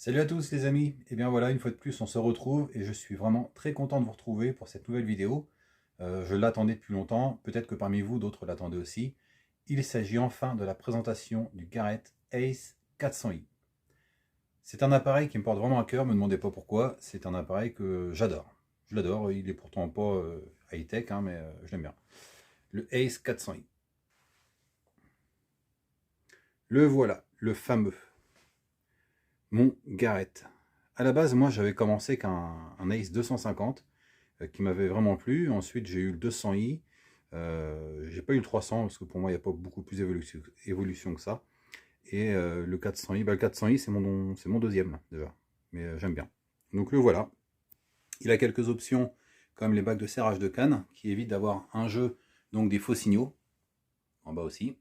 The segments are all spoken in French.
Salut à tous les amis, et bien voilà, une fois de plus on se retrouve et je suis vraiment très content de vous retrouver pour cette nouvelle vidéo. Je l'attendais depuis longtemps, peut-être que parmi vous d'autres l'attendaient aussi. Il s'agit enfin de la présentation du Garrett Ace 400i. C'est un appareil qui me porte vraiment à cœur, me demandez pas pourquoi, c'est un appareil que j'adore. Je l'adore, il est pourtant pas high-tech, hein, mais je l'aime bien. Le Ace 400i. Le voilà, le fameux. Mon Garrett. À la base, moi j'avais commencé qu'un Ace 250 qui m'avait vraiment plu. Ensuite, j'ai eu le 200i. J'ai pas eu le 300 parce que pour moi, il n'y a pas beaucoup plus évolution que ça. Et le 400i, le 400i, c'est mon deuxième déjà. Mais j'aime bien. Donc le voilà. Il a quelques options comme les bacs de serrage de canne qui évitent d'avoir un jeu, donc des faux signaux. En bas aussi.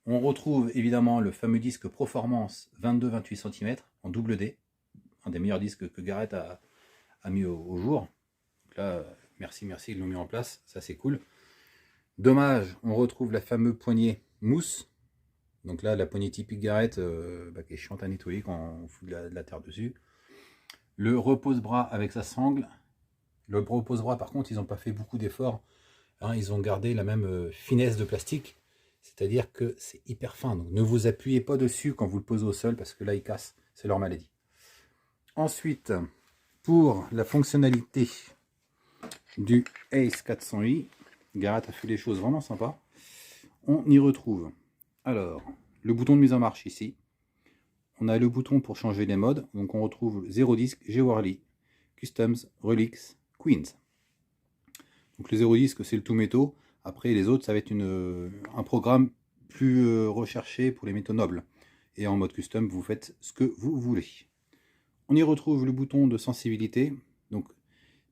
On retrouve évidemment le fameux disque Proformance 22-28 cm en double D, un des meilleurs disques que Garrett a mis au jour. Donc là, merci, ils l'ont mis en place, ça c'est cool. Dommage, on retrouve la fameuse poignée mousse. Donc là, la poignée typique Garrett qui est chiante à nettoyer quand on fout de la terre dessus. Le repose-bras avec sa sangle. Le repose-bras, par contre, ils n'ont pas fait beaucoup d'efforts. Hein, ils ont gardé la même finesse de plastique. C'est-à-dire que c'est hyper fin. Donc ne vous appuyez pas dessus quand vous le posez au sol parce que là, il casse. C'est leur maladie. Ensuite, pour la fonctionnalité du Ace 400i, Garrett a fait des choses vraiment sympas. On y retrouve alors le bouton de mise en marche ici. On a le bouton pour changer les modes. Donc on retrouve 0 disque, G-Warly, Customs, Relix, Queens. Donc le 0 disque c'est le tout métaux. Après les autres ça va être un programme plus recherché pour les métaux nobles. Et en mode custom vous faites ce que vous voulez. On y retrouve le bouton de sensibilité. Donc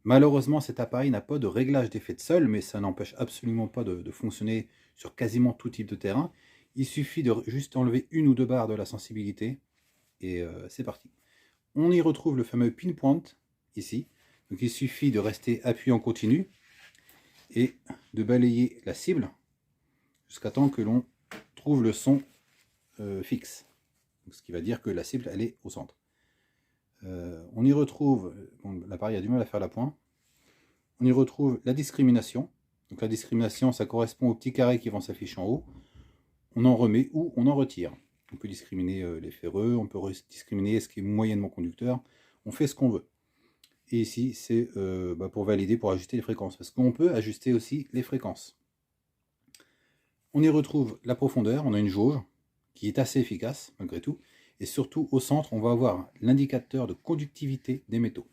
malheureusement cet appareil n'a pas de réglage d'effet de sol, mais ça n'empêche absolument pas de fonctionner sur quasiment tout type de terrain. Il suffit de juste enlever une ou deux barres de la sensibilité et c'est parti. On y retrouve le fameux pinpoint ici. Donc il suffit de rester appuyé en continu et de balayer la cible jusqu'à temps que l'on trouve le son fixe. Donc, ce qui va dire que la cible elle est au centre. On y retrouve, bon, l'appareil a du mal à faire la pointe. On y retrouve la discrimination. Donc la discrimination, ça correspond aux petits carrés qui vont s'afficher en haut. On en remet ou on en retire. On peut discriminer les ferreux, on peut discriminer ce qui est moyennement conducteur. On fait ce qu'on veut. Et ici, c'est pour valider, pour ajuster les fréquences. Parce qu'on peut ajuster aussi les fréquences. On y retrouve la profondeur. On a une jauge qui est assez efficace, malgré tout. Et surtout, au centre, on va avoir l'indicateur de conductivité des métaux.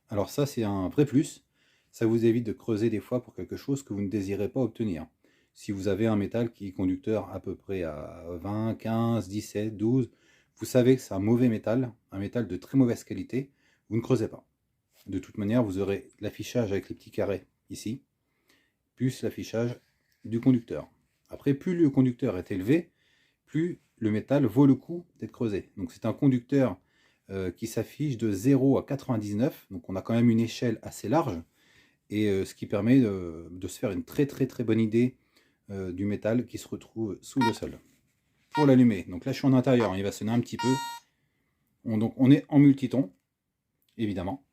Alors ça, c'est un vrai plus. Ça vous évite de creuser des fois pour quelque chose que vous ne désirez pas obtenir. Si vous avez un métal qui est conducteur à peu près à 20, 15, 17, 12, vous savez que c'est un mauvais métal, un métal de très mauvaise qualité, vous ne creusez pas. De toute manière, vous aurez l'affichage avec les petits carrés ici, plus l'affichage du conducteur. Après, plus le conducteur est élevé, plus le métal vaut le coup d'être creusé. Donc c'est un conducteur qui s'affiche de 0 à 99, donc on a quand même une échelle assez large, et ce qui permet de se faire une très bonne idée du métal qui se retrouve sous le sol. Pour l'allumer, donc là je suis en intérieur, il va sonner un petit peu. Donc on est en multiton, évidemment.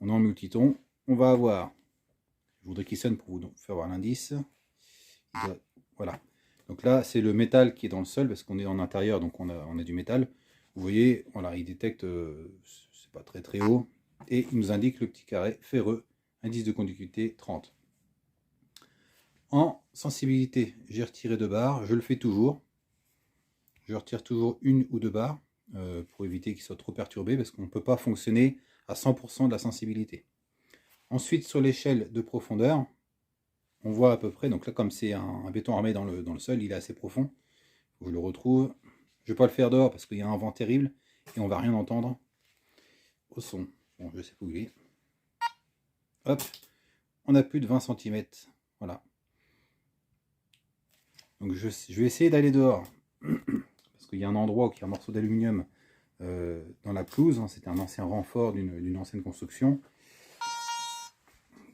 On est en multiton. On va avoir, je voudrais qu'il sonne pour vous faire voir l'indice. Voilà. Donc là c'est le métal qui est dans le sol parce qu'on est en intérieur, donc on a du métal. Vous voyez, voilà, il détecte, c'est pas très haut, et il nous indique le petit carré ferreux, indice de conductivité 30. En sensibilité, j'ai retiré 2 barres, je le fais toujours. Je retire toujours une ou deux barres pour éviter qu'il soit trop perturbé parce qu'on ne peut pas fonctionner à 100% de la sensibilité. Ensuite, sur l'échelle de profondeur, on voit à peu près, donc là comme c'est un béton armé dans le sol, il est assez profond. Je le retrouve. Je ne vais pas le faire dehors parce qu'il y a un vent terrible et on ne va rien entendre au son. Bon, je sais pas où il est. Hop, on a plus de 20 cm. Voilà. Donc je vais essayer d'aller dehors. Parce qu'il y a un endroit où il y a un morceau d'aluminium dans la pelouse. Hein, c'était un ancien renfort d'une ancienne construction.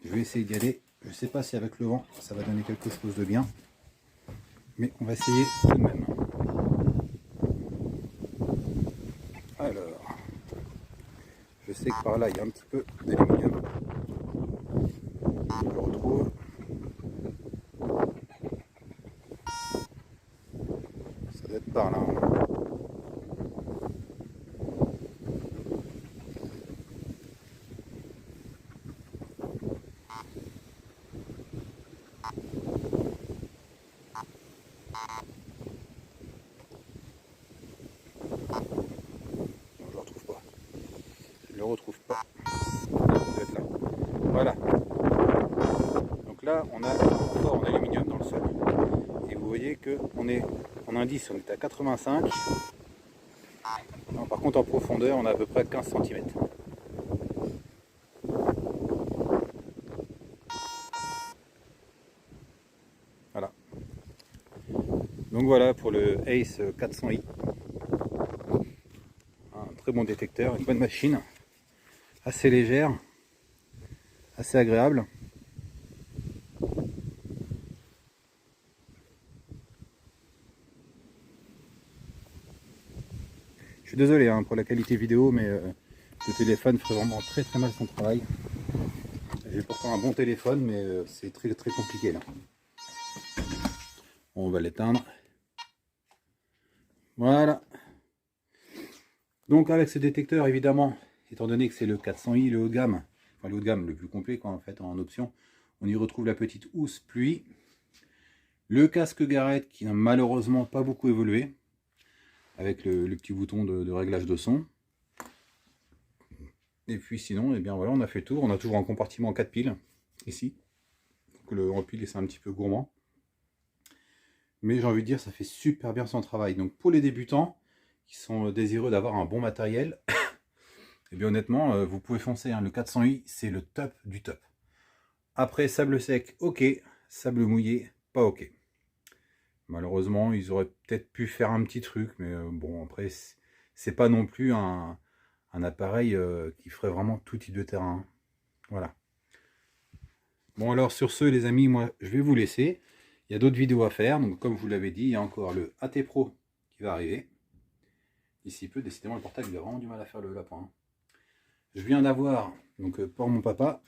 Je vais essayer d'y aller. Je ne sais pas si avec le vent, ça va donner quelque chose de bien. Mais on va essayer tout de même. Je sais que par là, il y a un petit peu d'aluminium. Je le retrouve. Ça doit être par là. Je le retrouve pas. Ça doit être là. Voilà. Donc là, on a un renfort en aluminium dans le sol. Et vous voyez que on est en indice, on est à 85. Non, par contre, en profondeur, on a à peu près 15 cm. Voilà. Donc voilà pour le Ace 400i. Un très bon détecteur, une bonne machine. Assez légère, assez agréable. Je suis désolé hein, pour la qualité vidéo, mais le téléphone fait vraiment très mal son travail. J'ai pourtant un bon téléphone, mais c'est très compliqué là. Bon, on va l'éteindre. Voilà. Donc avec ce détecteur, évidemment, étant donné que c'est le 400i, le haut de gamme, enfin le haut de gamme, le plus complet quoi, en fait en option, on y retrouve la petite housse pluie, le casque Garrett qui n'a malheureusement pas beaucoup évolué, avec le petit bouton de réglage de son. Et puis sinon, eh bien voilà, on a fait le tour. On a toujours un compartiment 4 piles ici. Donc le rempile c'est un petit peu gourmand. Mais j'ai envie de dire, ça fait super bien son travail. Donc pour les débutants qui sont désireux d'avoir un bon matériel, et bien honnêtement, vous pouvez foncer. Hein. Le 400i, c'est le top du top. Après, sable sec, ok. Sable mouillé, pas ok. Malheureusement, ils auraient peut-être pu faire un petit truc, mais bon, après, c'est pas non plus un appareil qui ferait vraiment tout type de terrain. Voilà. Bon, alors sur ce, les amis, moi, je vais vous laisser. Il y a d'autres vidéos à faire. Donc, comme je vous l'avais dit, il y a encore le AT Pro qui va arriver. D'ici peu, décidément, le portable, il a vraiment du mal à faire le lapin. Je viens d'avoir, donc pour mon papa,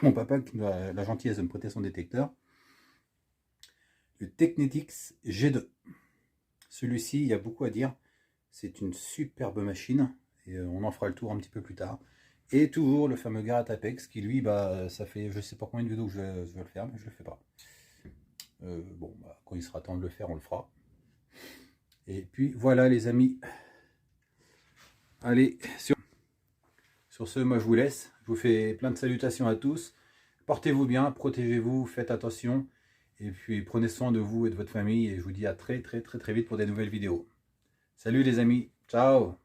mon papa qui a la gentillesse de me prêter son détecteur, le Technetix G2. Celui-ci, il y a beaucoup à dire. C'est une superbe machine. Et on en fera le tour un petit peu plus tard. Et toujours le fameux Garrett Apex qui lui, bah, ça fait je sais pas combien de vidéos que je vais le faire, mais je le fais pas. Bon, bah, quand il sera temps de le faire, on le fera. Et puis voilà les amis. Allez, sur ce, moi je vous laisse. Je vous fais plein de salutations à tous. Portez-vous bien, protégez-vous, faites attention. Et puis prenez soin de vous et de votre famille. Et je vous dis à très vite pour des nouvelles vidéos. Salut les amis, ciao!